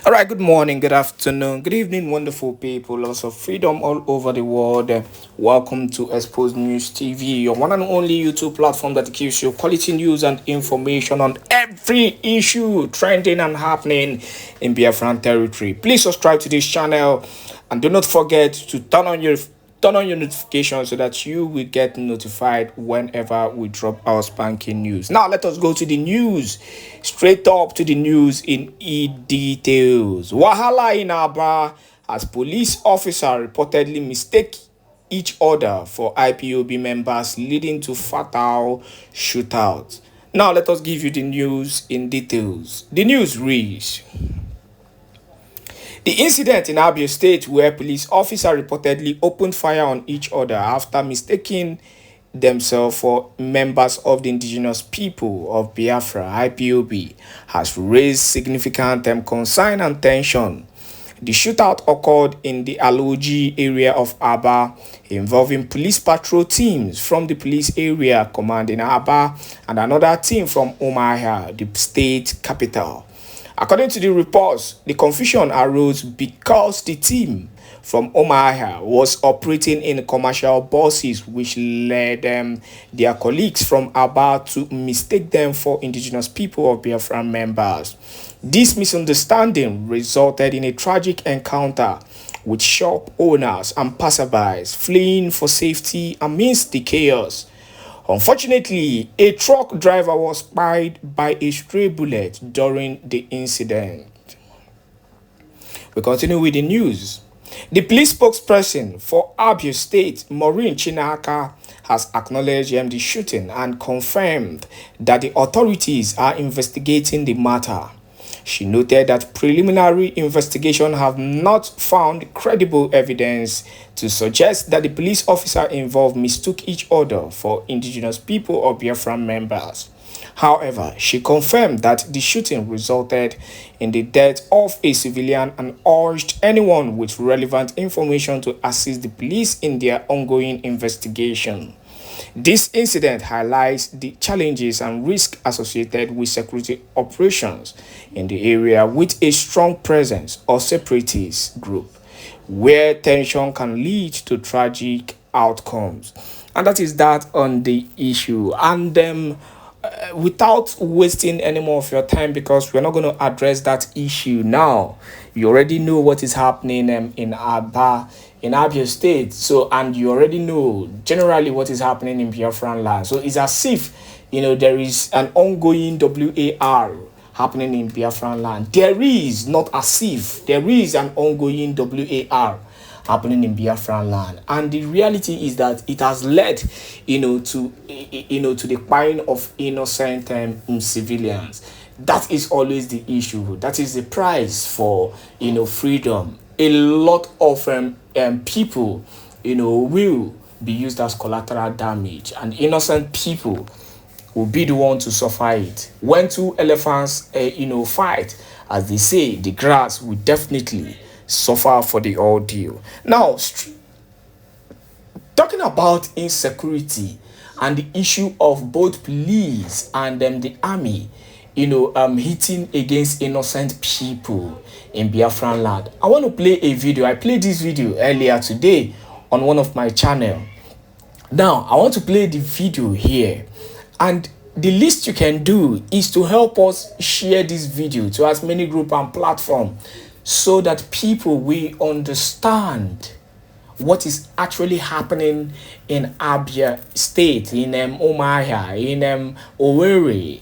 All right, good morning, good afternoon, good evening, wonderful people, lots of freedom all over the world. Welcome to Exposed News TV, your one and only YouTube platform that gives you quality news and information on every issue trending and happening in Biafran territory. Please subscribe to this channel and do not forget to turn on your notifications so that you will get notified whenever we drop our spanking news. Now let us go to the news. Straight up to the news in details. Wahala in Abia as police officer reportedly mistake each other for IPOB members, leading to fatal shootout. Now let us give you the news in details. The news reads: the incident in Abia State, where police officers reportedly opened fire on each other after mistaking themselves for members of the indigenous people of Biafra (IPOB), has raised significant concern and tension. The shootout occurred in the Alaoji area of Abia, involving police patrol teams from the police area command in Abia and another team from Umuahia, the state capital. According to the reports, the confusion arose because the team from Umuahia was operating in commercial buses, which led their colleagues from Abia to mistake them for indigenous people of Biafran members. This misunderstanding resulted in a tragic encounter with shop owners and passerbys fleeing for safety amidst the chaos. Unfortunately, a truck driver was spied by a stray bullet during the incident. We continue with the news. The police spokesperson for Abia State, Maureen Chinaka, has acknowledged the shooting and confirmed that the authorities are investigating the matter. She noted that preliminary investigation have not found credible evidence to suggest that the police officer involved mistook each other for indigenous people or Biafran members. However, she confirmed that the shooting resulted in the death of a civilian and urged anyone with relevant information to assist the police in their ongoing investigation. This incident highlights the challenges and risks associated with security operations in the area with a strong presence of separatist group, where tension can lead to tragic outcomes. And that is that on the issue. And without wasting any more of your time, because we're not going to address that issue now. You already know what is happening in Abia State. So, and you already know generally what is happening in Biafran land. So it's as if there is an ongoing WAR happening in Biafran land. There is, not as if there is an ongoing WAR happening in Biafran land, and the reality is that it has led to the killing of innocent civilians. That is always the issue. That is the price for freedom. A lot of people will be used as collateral damage, and innocent people will be the one to suffer it. When two elephants fight, as they say, the grass will definitely suffer for the ordeal. Now, talking about insecurity and the issue of both police and the army, hitting against innocent people in Biafran land. I want to play a video. I played this video earlier today on one of my channel. Now, I want to play the video here, and the least you can do is to help us share this video to as many group and platform, so that people will understand what is actually happening in Abia State, in Umuahia, in Owerri,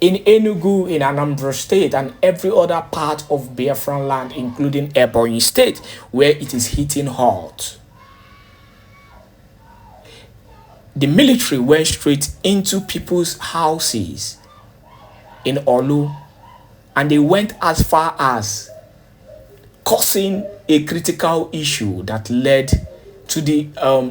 in Enugu, in Anambra State, and every other part of Biafran land, including Ebonyi State, where it is hitting hard. The military went straight into people's houses in Olu, and they went as far as causing a critical issue that led to the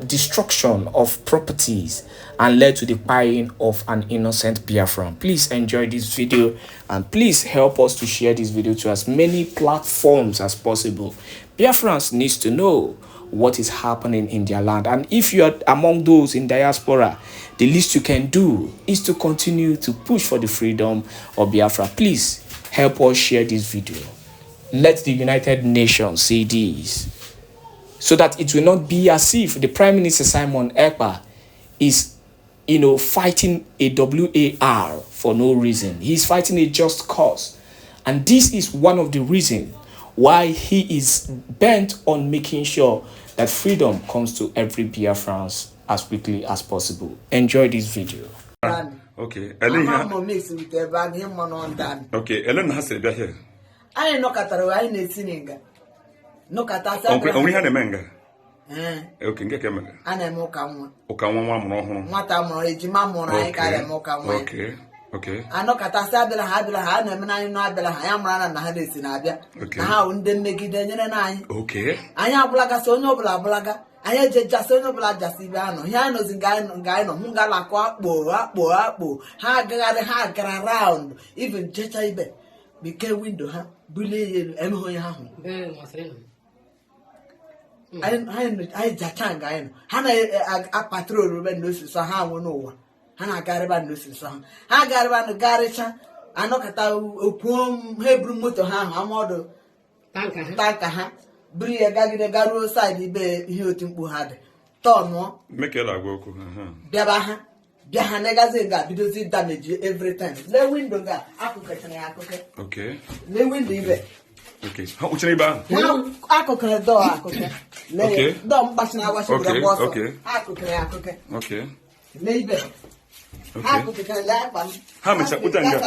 destruction of properties and led to the killing of an innocent Biafran. Please enjoy this video, and please help us to share this video to as many platforms as possible. Biafrans needs to know what is happening in their land, and if you are among those in diaspora, the least you can do is to continue to push for the freedom of Biafra. Please help us share this video. Let the United Nations see this, so that it will not be as if the Prime Minister Simon Ekpa is, fighting a WAR for no reason. He's fighting a just cause. And this is one of the reasons why he is bent on making sure that freedom comes to every Biafran as quickly as possible. Enjoy this video. Okay. Okay. Ellen has said here. I know Cataro, I need singing. No Catasa. Okay, we had a manga. Okay, get a manga. And a mocha. Okawan, Matamor, Jimamon, I got a mocha. Okay. Okay. I know Catasa, Habla, and I know I am running the Hadis in Abia. Okay. How didn't make it any and I. Okay. I am Blaga, so no Blaga. I had just no blood, just Ivano. Yanos in Gano, Mungala, Bo, hard around, even Chechaibe. Became window, huh? Bully and I jatanga. Hana a patrol when Lucy saw how we know. Hana Gariban Lucy song. I got around the Garisha. I knock at a poem Hebrew motor ham, a model. Tanka, Bria Gaggy Garo side, be Hilton Buhad. Tono, make a lago. Biabaha. Jahanegazega, because it damage every time. The window got okay. The window. Okay. How much neighbor? I cook a door. Okay. Don't pass now. Okay. I cook a okay. Neighbor. I cook a lap. How much I put on your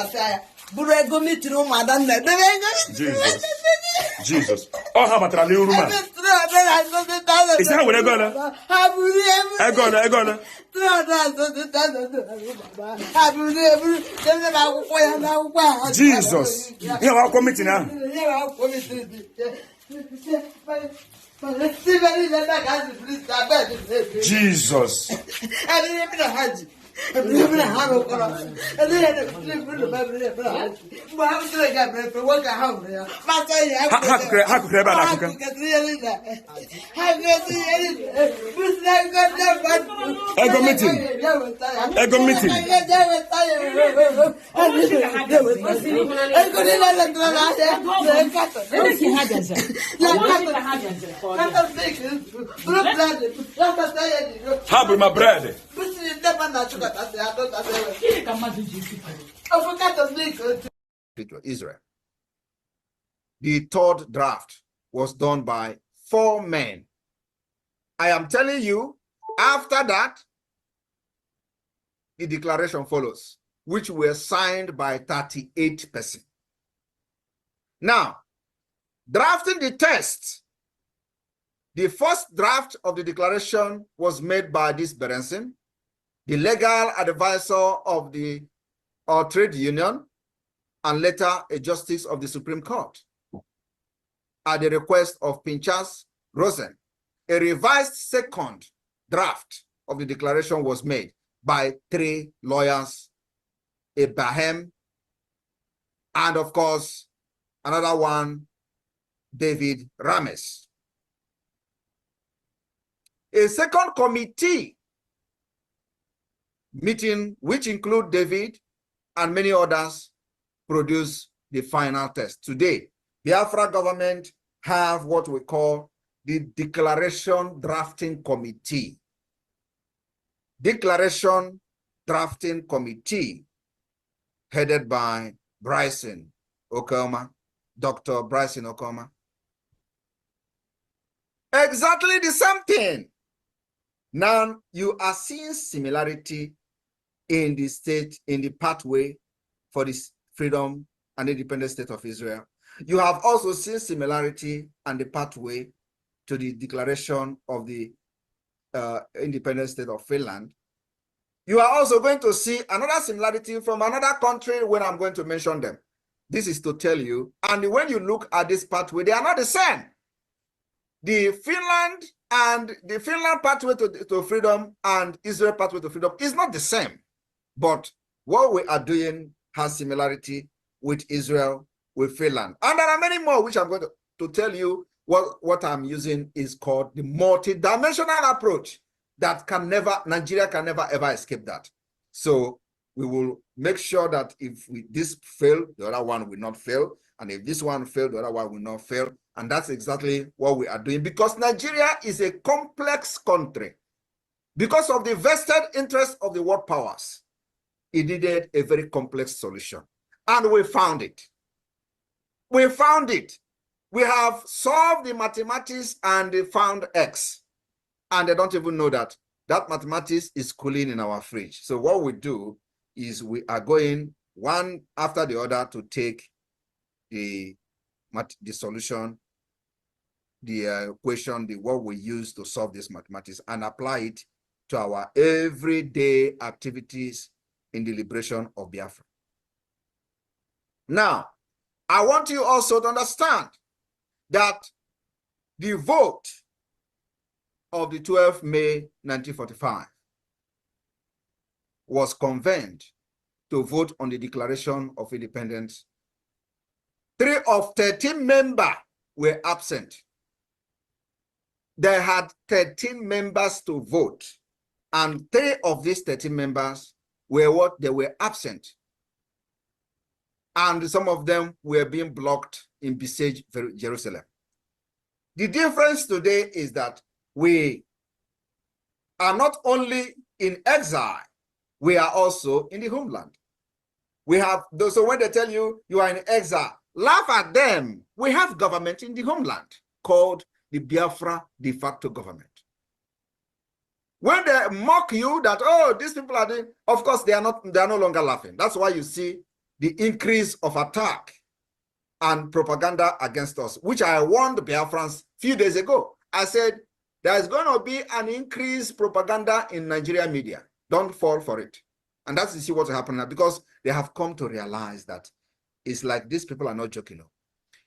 Burego meet room, Madame. Jesus. Oh, how much a new room? Is that what I got? I got. Jesus. You are committing now. Jesus. How could my bread? Israel. The third draft was done by 4 men. I am telling you, after that, the declaration follows, which were signed by 38%. Now, drafting the text, the first draft of the declaration was made by this Berenson, the legal advisor of the trade union, and later a justice of the Supreme Court. At the request of Pinchas Rosen, a revised second draft of the declaration was made by 3 lawyers, Abraham, and of course, another one, David Rames. A second committee meeting, which include David and many others, produce the final text. Today, Biafra government have what we call the Declaration Drafting Committee. Declaration Drafting Committee, headed by Bryson Okoma, Dr. Bryson Okoma. Exactly the same thing. Now, you are seeing similarity in the state, in the pathway for this freedom and independent state of Israel. You have also seen similarity and the pathway to the declaration of the independent state of Finland. You are also going to see another similarity from another country when I'm going to mention them. This is to tell you, and when you look at this pathway, they are not the same. The Finland pathway to freedom and Israel pathway to freedom is not the same. But what we are doing has similarity with Israel, with Finland. And there are many more, which I'm going to tell you. What I'm using is called the multi-dimensional approach that Nigeria can never ever escape that. So We will make sure that if this fail, the other one will not fail. And if this one failed, the other one will not fail. And that's exactly what we are doing, because Nigeria is a complex country. Because of the vested interest of the world powers, it needed a very complex solution. And we found it. We found it. We have solved the mathematics and they found X. And they don't even know that mathematics is cooling in our fridge. So what we do is we are going one after the other to take the solution, the equation, what we use to solve this mathematics, and apply it to our everyday activities in the liberation of Biafra. Now, I want you also to understand that the vote of the 12th May 1945 was convened to vote on the Declaration of Independence. 3 of 13 members were absent. They had 13 members to vote, and 3 of these 13 members were they were absent. And some of them were being blocked in besieged Jerusalem. The difference today is that we are not only in exile, we are also in the homeland. We have those, so when they tell you you are in exile, laugh at them. We have government in the homeland called the Biafra de facto government. When they mock you that, oh, these people are doing, of course, they are no longer laughing. That's why you see the increase of attack and propaganda against us, which I warned the Biafrans a few days ago. I said, there is going to be an increased propaganda in Nigeria media. Don't fall for it. And that's to see what's happening now, because they have come to realize that it's like these people are not joking.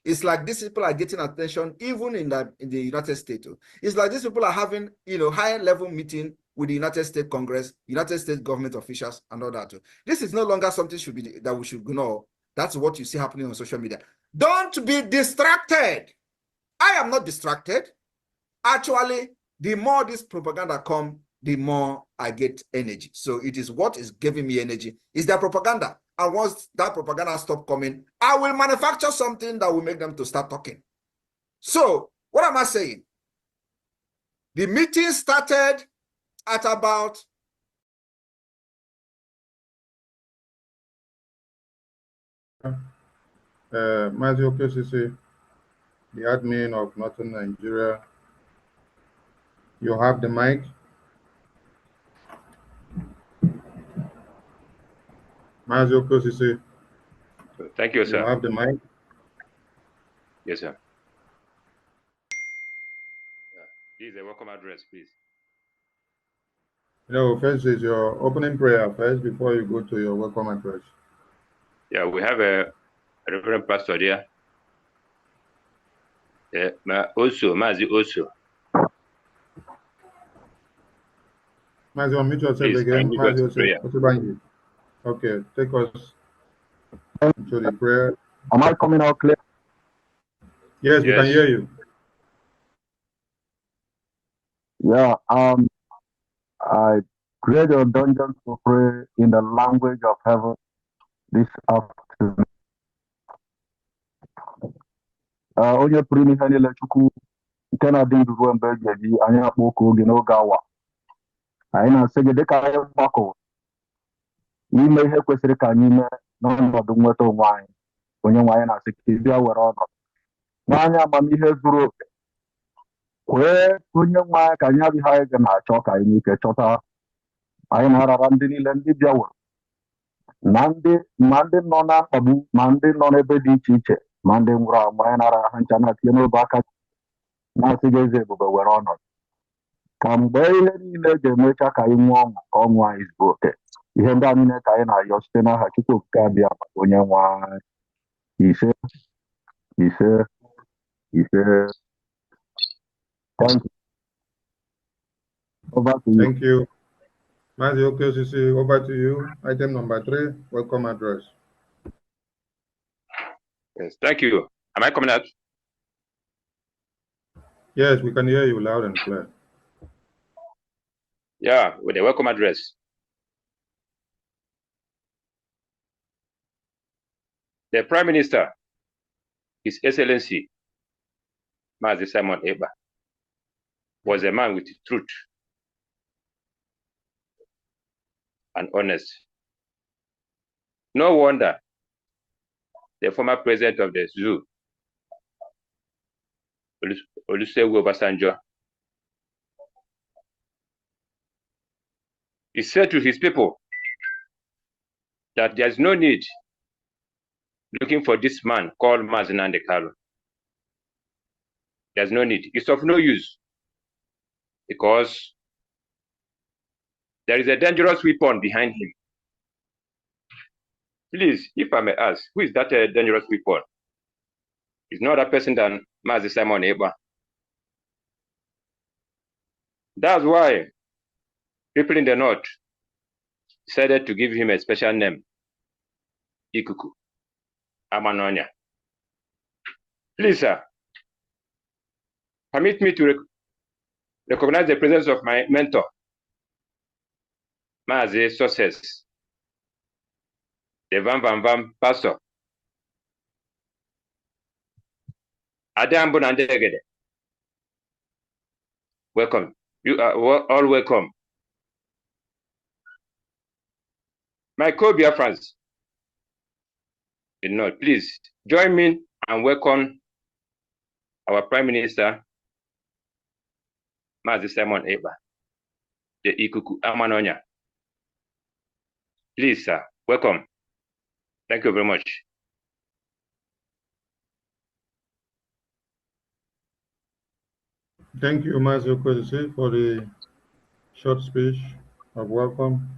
It's like these people are getting attention even in the United States. It's like these people are having, higher level meeting with the United States Congress, United States government officials, and all that. This is no longer something that we should know. That's what you see happening on social media. Don't be distracted. I am not distracted. Actually, the more this propaganda comes, the more I get energy. So it is what is giving me energy. Is that propaganda. And once that propaganda stops coming, I will manufacture something that will make them to start talking. So what am I saying? The meeting started at about Matthew KCC, the admin of Northern Nigeria. You have the mic. Matthew KCC. Thank you, sir. You have the mic. Yes, sir. This is a welcome address, please. First is your opening prayer first before you go to your welcome address. Yeah, we have a Reverend Pastor there. Mazi also. Mazi, unmute yourself Please, again. Mazi, okay, take us into the prayer. Am I coming out clear? Yes, we can hear you. Yeah, I create a dungeon to pray in the language of heaven this afternoon. Onye pụrụ ime ihe niile Chukwu nke na-adị ndụ ruo mgbe eji eji anyị akpọ oku oge n'oge awa. Anyị na-asị gị dịka anyị gbakọ ime ihe kwesịrị ka anyị mee n'ọnọdụ nweta onwe anyị. Onye nwe anyị na-asị ka ị bịa were ọnọdụ. Nwa anyị amamihe zuru oke. Kwee onye nwe anyị ka anyị adịghị anyị ga na-achọ ka anyị ike chọta. Anyị na-arara ndị niile ndị bịaworo ma ndị nọ na mkpagbu ma ndị nọ n'ebe dị iche iche ma ndị nwụrụ anwụ. Anyị na-arara ha ncha na-atinye n'obe aka na-asị gị eze ebube were ọnọdụ ka mgbe ihe niile ga-emecha ka anyị nwee ọṅụ ka ọṅụ anyị zuo oke. Ihe ndị a niile ka anyị na-ayọ site n'aha Chukwu okike abịa onye nwe anyị. Ise ise ise. Thank you. Over to you. Thank you. Matthew KCC, over to you. Item number 3, welcome address. Yes, thank you. Am I coming out? Yes, we can hear you loud and clear. Yeah, with a welcome address. The Prime Minister, His Excellency, Mazi Simon Eba, was a man with truth and honest. No wonder the former president of the zoo, Olusegun Obasanjo, he said to his people that there's no need looking for this man called Mazi Nnamdi Kanu. There's no need. It's of no use because there is a dangerous weapon behind him. Please, if I may ask, who is that dangerous weapon? It's not a person than Mazi Simon Eba. That's why people in the north decided to give him a special name, Ikuku Amanonya. Please, sir, permit me to recognize the presence of my mentor, Mazi Success, the Vam pastor. Adambo Nandegede. Welcome. You are all welcome. My co-Biafrans, please join me and welcome our Prime Minister, Mazi Simon Eba, the Ikuku Amanonya. Please, sir, welcome. Thank you very much. Thank you, Mazi Okwesisi, for the short speech of welcome.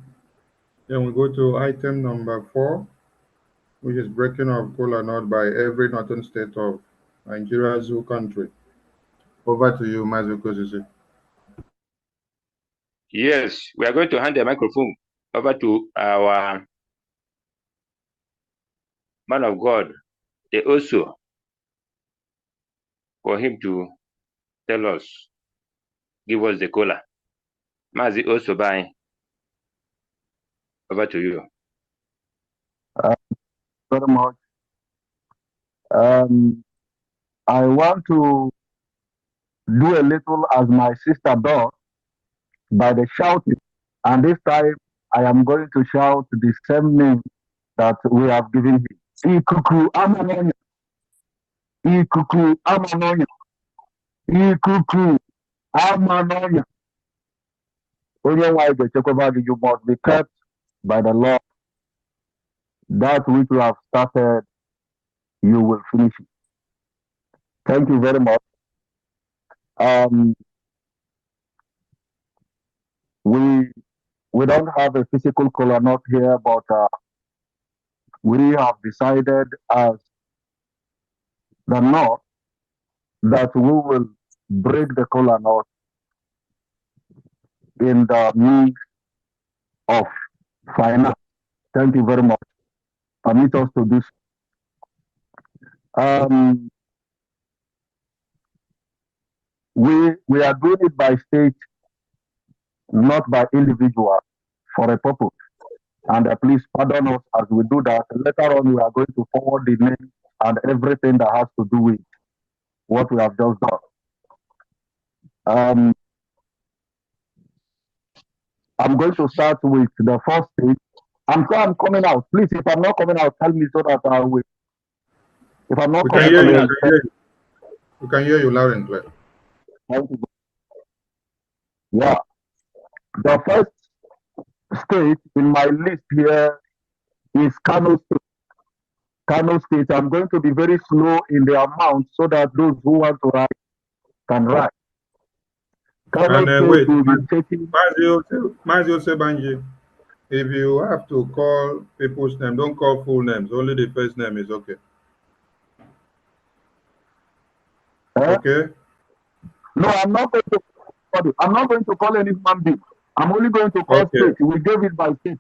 Then we go to item number 4, which is breaking of kola nut by every northern state of Nigeria zoo country. Over to you, Mazi Okwesisi. Yes, we are going to hand the microphone over to our man of God, the Oso, for him to tell us, give us the kola. Mazi Oso, bye. Over to you. Very much. I want to do a little as my sister does by the shouting. And this time I am going to shout the same name that we have given him. Ikuku Amanonya. Ikuku Amanonya. Ikuku Amanonya. Only why the Chekova, you must be kept by the law. That which you have started, you will finish it. Thank you very much. We don't have a physical kola nut here, but we have decided as the North that we will break the kola nut in the means of finance. Thank you very much. Permit us to do so. We are doing it by state, not by individual, for a purpose. And please pardon us as we do that. Later on, we are going to forward the name and everything that has to do with what we have just done. I'm going to start with the first state. I'm sure I'm coming out. Please, if I'm not coming out, tell me so that I will. If I'm not We coming can hear out, you. We can hear you loud and clear. thank you. Yeah. The first state in my list here is Kano State. Kano State. I'm going to be very slow in the amount so that those who want to write can write. Kano State Wait, will be taking. Mazi Osebanji, if you have to call people's name, don't call full names. Only the first name is okay. Okay? No, I'm not going to. I'm not going to call any human being. I'm only going to call state. We gave it by state.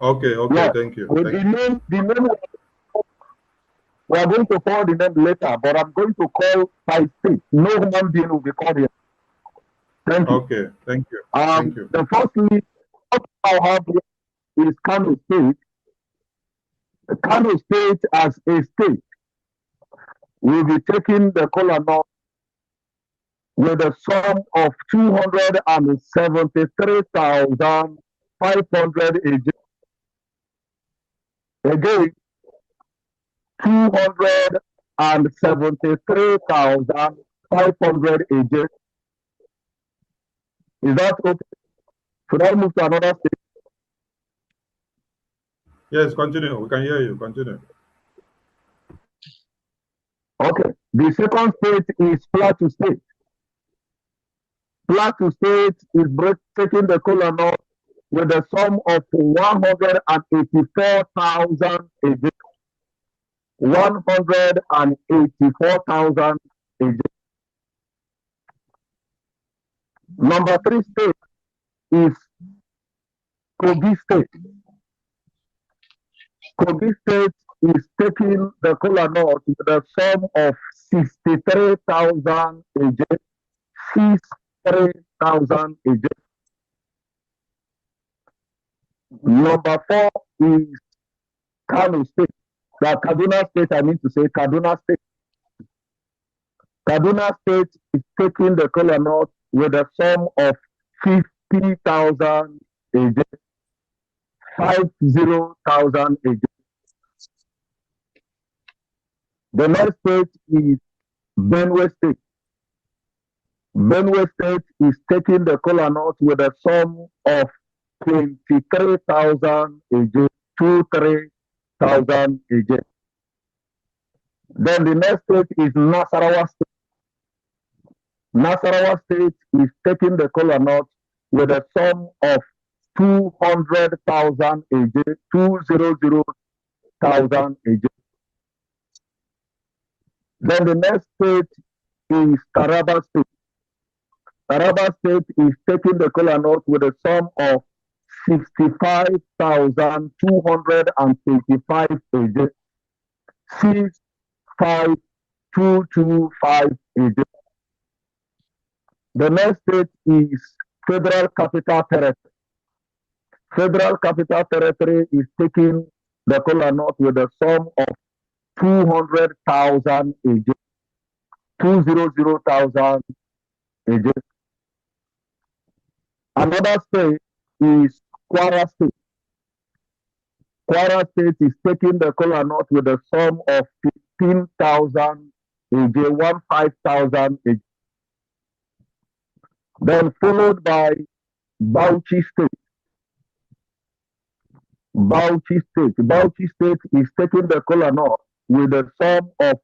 Okay, Yeah. thank you. With the name, we are going to call the name later, but I'm going to call by state. No human being will be called here. Thank you. Okay, thank you. Thank you. The first list I have here is Kano State. Kano State as a state will be taking the kola nut with a sum of 273,500 again 273,500 AJ. Is that okay? Should I move to another state? Yes, continue. We can hear you. Continue. Okay. The second state is Plateau State. Plateau State is taking the kola nut with a sum of 184,000 AJ. 184,000 AJ. Number 3 state is Kogi State. Kogi State is taking the kola nut with a sum of 63,000 AJ. 63,000 AJ. Number 4 is Kano State. Kaduna State, I mean to say Kaduna State. Kaduna State is taking the kola nut with a sum of 50,000 AJ. 50,000 AJ. The next state is Benue State. Benue State is taking the kola nut with a sum of 23,000 AJ. 23,000 AJ. Then the next state is Nasarawa State. Nasarawa State is taking the kola nut with a sum of 200,000 AJ. 200,000 AJ. Then the next state is Taraba State. Taraba State is taking the kola nut with a sum of 65,225 AJ. 65,225 AJ. The next state is Federal Capital Territory. Federal Capital Territory is taking the kola nut with a sum of 200,000 AJ. 200,000 AJ. Another state is Kwara State. Kwara State is taking the kola nut with a sum of 15,000 AJ. 15,000 AJ. Then followed by Bauchi State. Bauchi State. Bauchi State is taking the kola nut with a sum of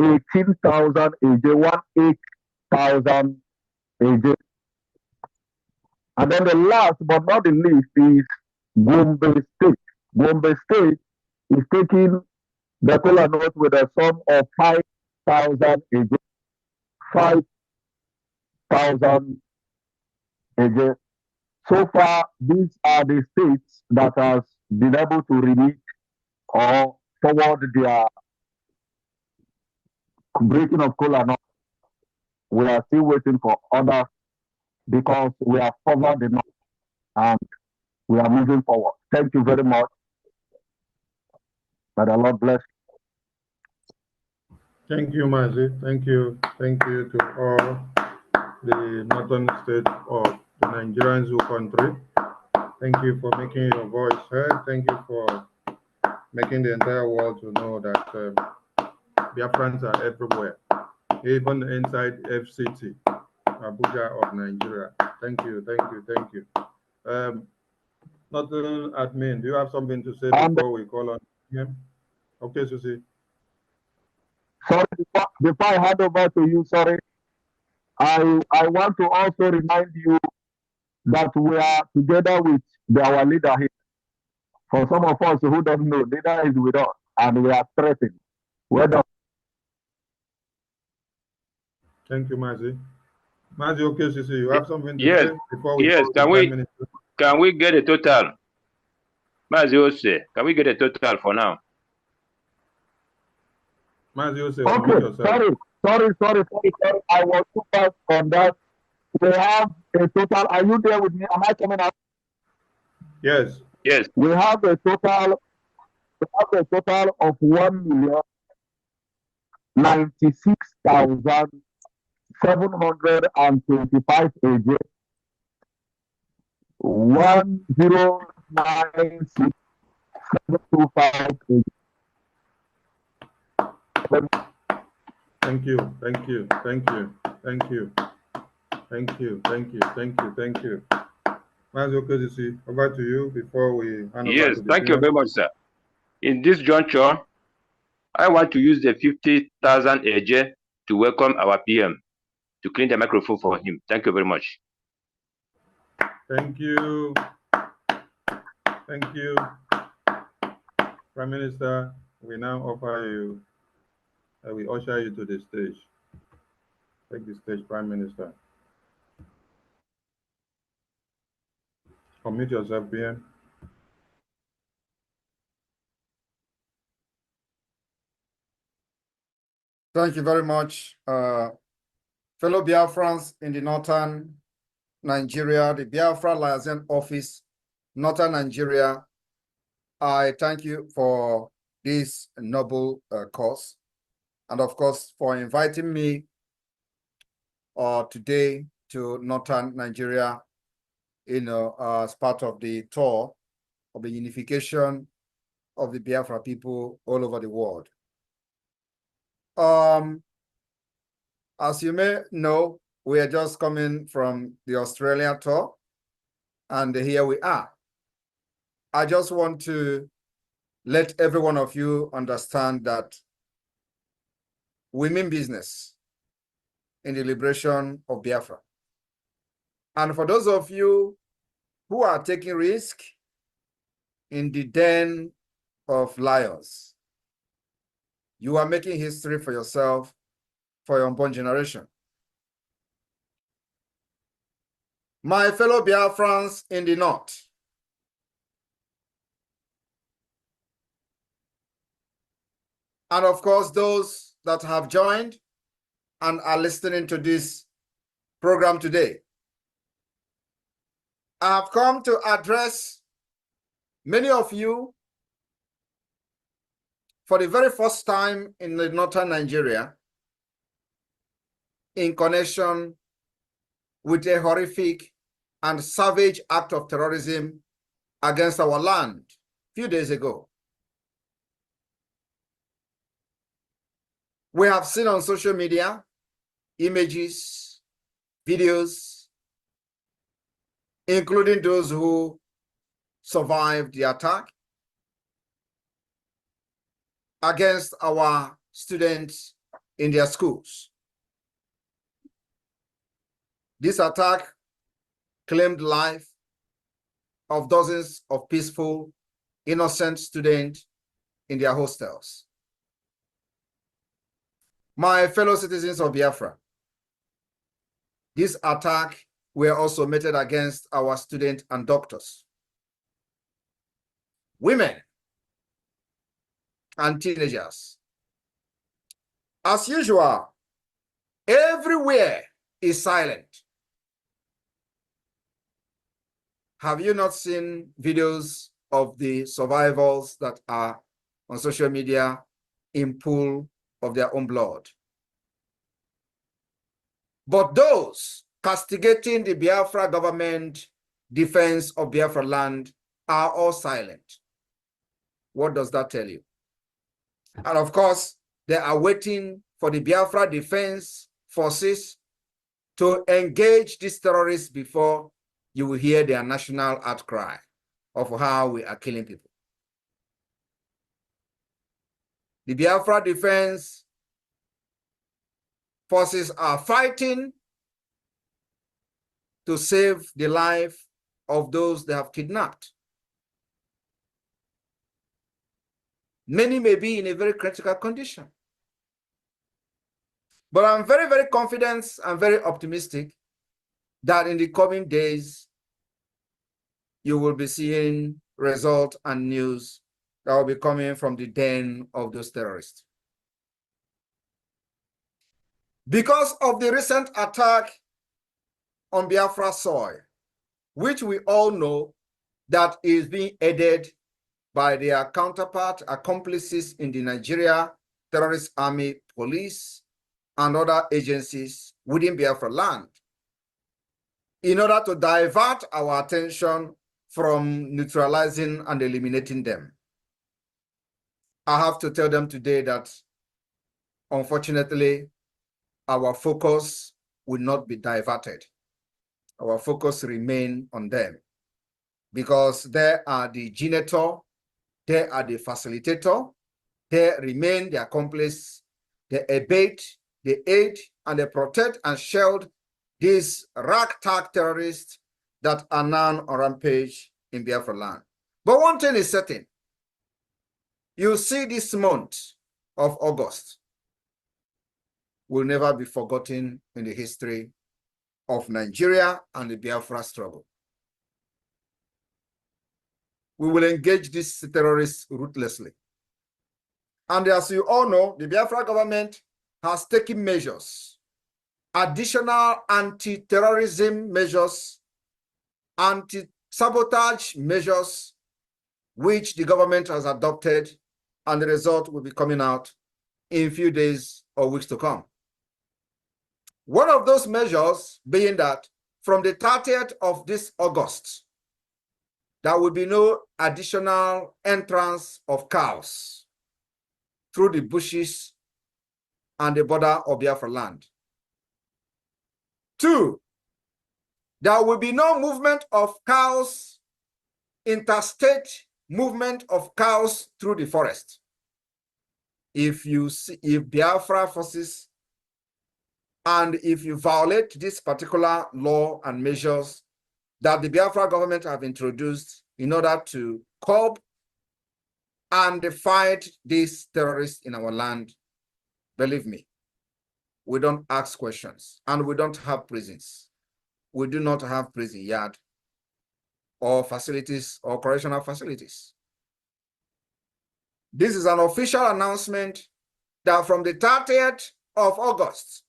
18,000 AJ. 18,000 AJ. And then the last but not the least is Gombe State. Gombe State is taking the kola nut with a sum of 5,000 AJ. 5,000 AJ. So far, these are the states that has been able to remit or forward their breaking of kola nut. We are still waiting for others because we have covered the north and we are moving forward. Thank you very much. May the Lord bless you. Thank you, Mazi. Thank you. Thank you to all the northern states of the Nigerian Zoo country. Thank you for making your voice heard. Thank you for making the entire world to know that Biafrans are everywhere, even inside FCT, Abuja of Nigeria. Thank you, thank you, thank you. Northern admin, do you have something to say before we call on him? Okay, Susie. Sorry, before I hand over to you, sorry, I want to also remind you that we are together with our leader here. For some of us who don't know, leader is with us and we are threatened. Well done. Thank you, Mazi. Mazi, okay, Susie, you have something to say before we can we get a total? Mazi Ose, can we get a total for now? Mazi Ose, okay, sorry. I was too fast on that. We have a total. Are you there with me? Am I coming out? Yes. Yes. We have a total We have a total of 1,096,725 AJ. 1,096,725 AJ. Thank you. Mazi Okedisi, over to you before we hand over Yes, to the thank you PM. very much, sir. In this juncture, I want to use the 50,000 AJ to welcome our PM to clean the microphone for him. Thank you very much. Thank you. Prime Minister, we now offer you, we usher you to the stage. Take the stage, Prime Minister. Unmute yourself, PM. Thank you very much, fellow Biafrans in the northern Nigeria, the Biafra Liaison Office, northern Nigeria. I thank you for this noble cause, and of course for inviting me today to northern Nigeria, as part of the tour of the unification of the Biafra people all over the world. As you may know, we are just coming from the Australia tour, and here we are. I just want to let every one of you understand that we mean business in the liberation of Biafra. And for those of you who are taking risk in the den of lions, you are making history for yourself, for your unborn generation. My fellow Biafrans in the north, and of course those that have joined and are listening to this program today, I have come to address many of you for the very first time in the northern Nigeria in connection with a horrific and savage act of terrorism against our land a few days ago. We have seen on social media images, videos, including those who survived the attack against our students in their schools. This attack claimed life of dozens of peaceful, innocent students in their hostels. My fellow citizens of Biafra, this attack were also meted against our students and doctors, women, and teenagers. As usual, everywhere is silent. Have you not seen videos of the survivors that are on social media in pool of their own blood? But those castigating the Biafra government defense of Biafra land are all silent. What does that tell you? And of course, they are waiting for the Biafra defense forces to engage these terrorists before you will hear their national outcry of how we are killing people. The Biafra defense forces are fighting to save the life of those they have kidnapped. Many may be in a very critical condition. But I'm very, very confident and very optimistic that in the coming days, you will be seeing results and news that will be coming from the den of those terrorists. Because of the recent attack on Biafra soil, which we all know that is being aided by their counterpart, accomplices in the Nigeria terrorist army, police, and other agencies within Biafra land, in order to divert our attention from neutralizing and eliminating them. I have to tell them today that, unfortunately, our focus will not be diverted. Our focus remain on them, because they are the generator, they are the facilitator, they remain the accomplice, they abet, they aid, and they protect and shield these ragtag terrorists that are now on rampage in Biafra land. But one thing is certain. You see, this month of August will never be forgotten in the history of Nigeria and the Biafra struggle. We will engage these terrorists ruthlessly. And as you all know, the Biafra government has taken measures, additional anti-terrorism measures, anti-sabotage measures, which the government has adopted, and the result will be coming out in a few days or weeks to come. One of those measures being that from the 30th of this August, there will be no additional entrance of cows through the bushes and the border of Biafra land. 2, there will be no movement of cows, interstate movement of cows through the forest. If Biafra forces, and if you violate this particular law and measures that the Biafra government have introduced in order to curb and fight these terrorists in our land, believe me, we don't ask questions, and we don't have prisons. We do not have prison yard or facilities or correctional facilities. This is an official announcement that from the 30th of August,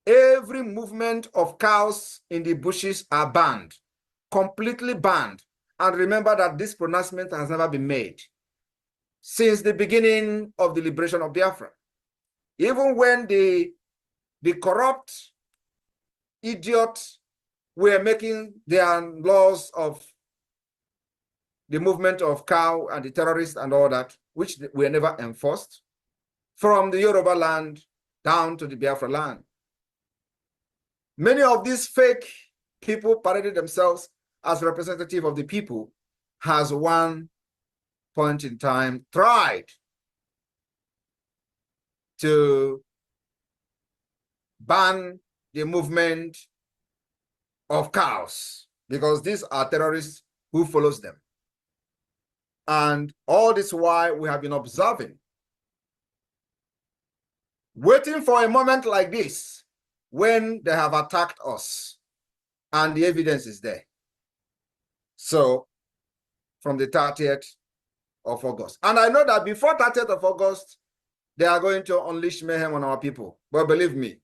every movement of cows in the bushes are banned, completely banned. And remember that this pronouncement has never been made since the beginning of the liberation of Biafra. Even when the corrupt idiots were making their laws of the movement of cow and the terrorists and all that, which were never enforced, from the Yoruba land down to the Biafra land. Many of these fake people paraded themselves as representative of the people, has one point in time tried to ban the movement of cows, because these are terrorists who follows them. And all this while we have been observing, waiting for a moment like this, when they have attacked us, and the evidence is there. So, from the 30th of August. And I know that before 30th of August, they are going to unleash mayhem on our people. But believe me,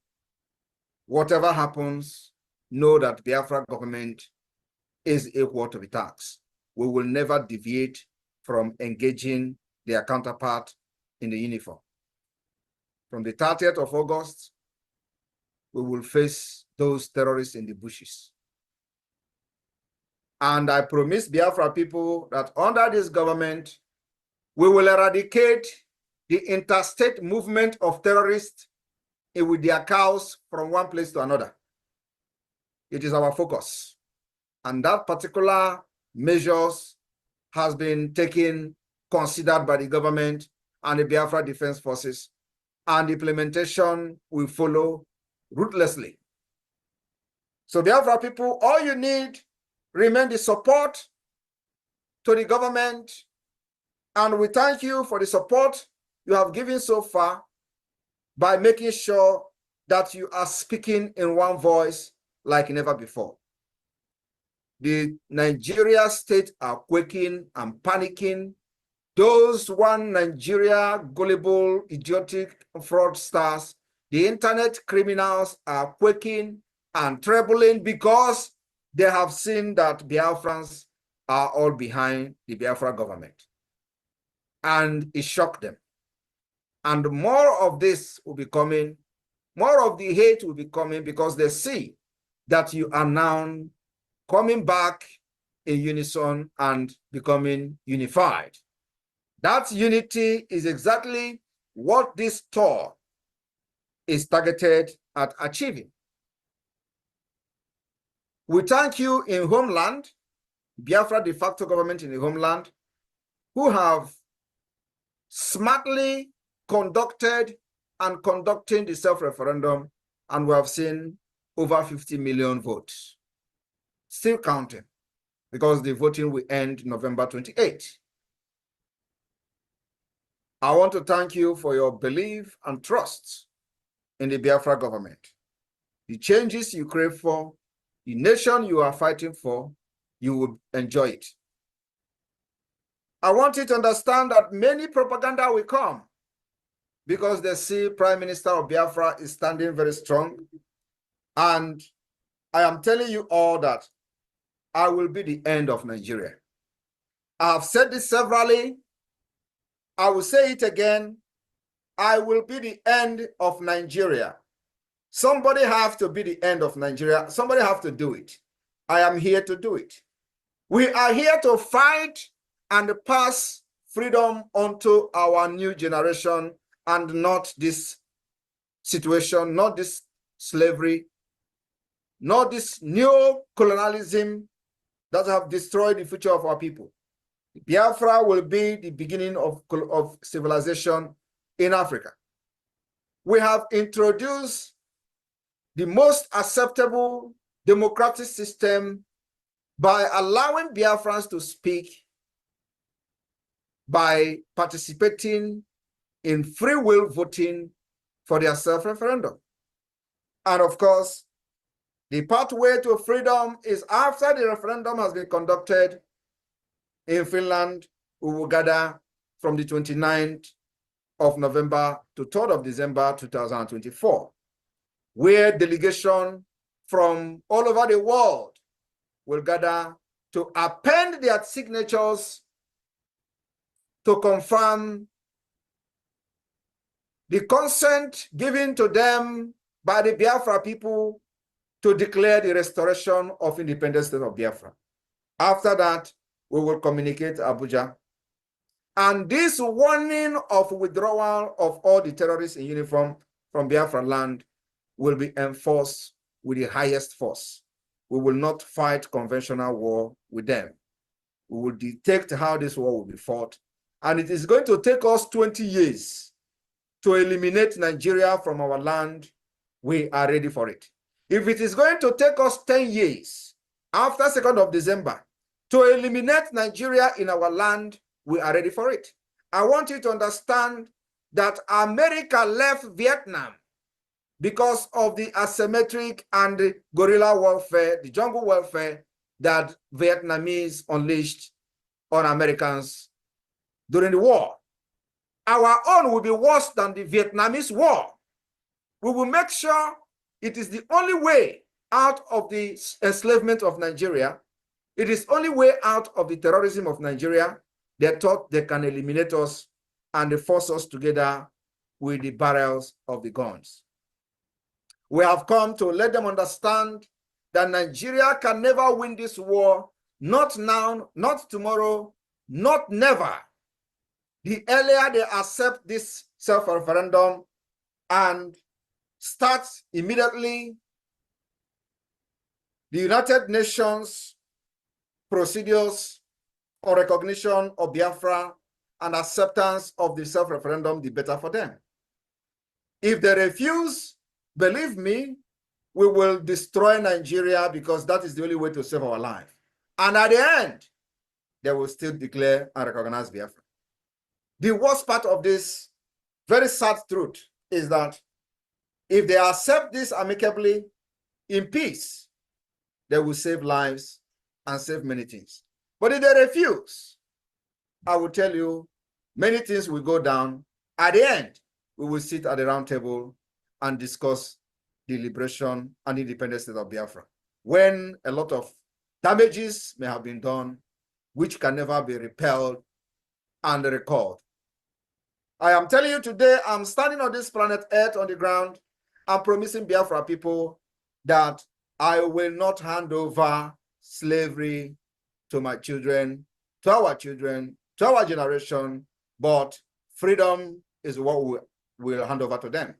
whatever happens, know that Biafra government is equal to the tax. We will never deviate from engaging their counterpart in the uniform. From the 30th of August, we will face those terrorists in the bushes. And I promise Biafra people that under this government, we will eradicate the interstate movement of terrorists with their cows from one place to another. It is our focus. And that particular measures has been taken, considered by the government and the Biafra Defense Forces, and implementation will follow ruthlessly. So Biafra people, all you need remain the support to the government, and we thank you for the support you have given so far by making sure that you are speaking in one voice like never before. The Nigeria state are quaking and panicking. Those one Nigeria gullible, idiotic fraudsters, the internet criminals are quaking and trembling because they have seen that Biafrans are all behind the Biafra government. and it shocked them. And more of this will be coming, more of the hate will be coming because they see that you are now coming back in unison and becoming unified. That unity is exactly what this tour is targeted at achieving. We thank you in homeland, Biafra de facto government in the homeland, who have smartly conducted and conducting the self-referendum, and we have seen over 50 million votes. Still counting, because the voting will end November 28. I want to thank you for your belief and trust in the Biafra government. The changes you crave for, the nation you are fighting for, you will enjoy it. I want you to understand that many propaganda will come because they see Prime Minister of Biafra is standing very strong. And I am telling you all that I will be the end of Nigeria. I have said this severally. I will say it again. I will be the end of Nigeria. Somebody have to be the end of Nigeria. Somebody have to do it. I am here to do it. We are here to fight and pass freedom onto our new generation, and not this situation, not this slavery, not this new colonialism that have destroyed the future of our people. Biafra will be the beginning of civilization in Africa. We have introduced the most acceptable democratic system by allowing Biafrans to speak, by participating in free will voting for their self-referendum. And of course, the pathway to freedom is after the referendum has been conducted in Finland. We will gather from the 29th of November to 3rd of December 2024, where delegation from all over the world will gather to append their signatures to confirm the consent given to them by the Biafra people to declare the restoration of independent state of Biafra. After that, we will communicate to Abuja. And this warning of withdrawal of all the terrorists in uniform from Biafra land will be enforced with the highest force. We will not fight conventional war with them. We will detect how this war will be fought. And it is going to take us 20 years to eliminate Nigeria from our land. We are ready for it. If it is going to take us 10 years after 2nd of December to eliminate Nigeria in our land, we are ready for it. I want you to understand that America left Vietnam because of the asymmetric and the guerrilla warfare, the jungle warfare that Vietnamese unleashed on Americans during the war. Our own will be worse than the Vietnamese war. We will make sure it is the only way out of the enslavement of Nigeria. It is the only way out of the terrorism of Nigeria. They thought they can eliminate us and they force us together with the barrels of the guns. We have come to let them understand that Nigeria can never win this war, not now, not tomorrow, not never. The earlier they accept this self-referendum and start immediately the United Nations procedures or recognition of Biafra and acceptance of the self-referendum, the better for them. If they refuse, believe me, we will destroy Nigeria because that is the only way to save our life. And at the end, they will still declare and recognize Biafra. The worst part of this very sad truth is that if they accept this amicably in peace, they will save lives and save many things. But if they refuse, I will tell you, many things will go down. At the end, we will sit at the round table and discuss the liberation and independent state of Biafra, when a lot of damages may have been done, which can never be repelled and recalled. I am telling you today, I'm standing on this planet Earth on the ground. I'm promising Biafra people that I will not hand over slavery to my children, to our generation, but freedom is what we will hand over to them.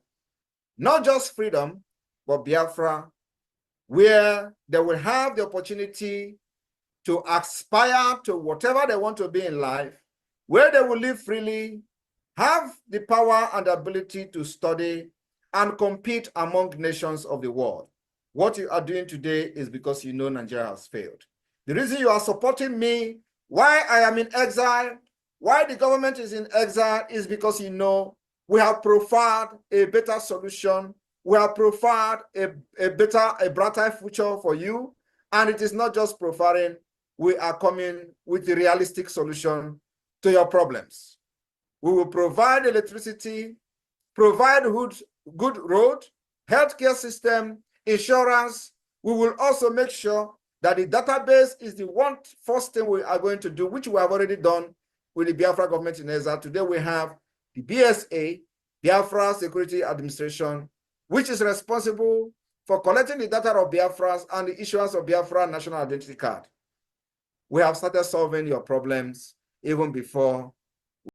Not just freedom, but Biafra, where they will have the opportunity to aspire to whatever they want to be in life, where they will live freely, have the power and ability to study and compete among nations of the world. What you are doing today is because you know Nigeria has failed. The reason you are supporting me, why I am in exile, why the government is in exile, is because you know we have profiled a better solution. We have profiled a brighter future for you. And it is not just profiling, we are coming with a realistic solution to your problems. We will provide electricity, provide good road, healthcare system, insurance. We will also make sure that the database is the first thing we are going to do, which we have already done with the Biafra government in exile. Today we have the BSA, Biafra Security Administration, which is responsible for collecting the data of Biafras and the issuance of Biafra National Identity Card. We have started solving your problems even before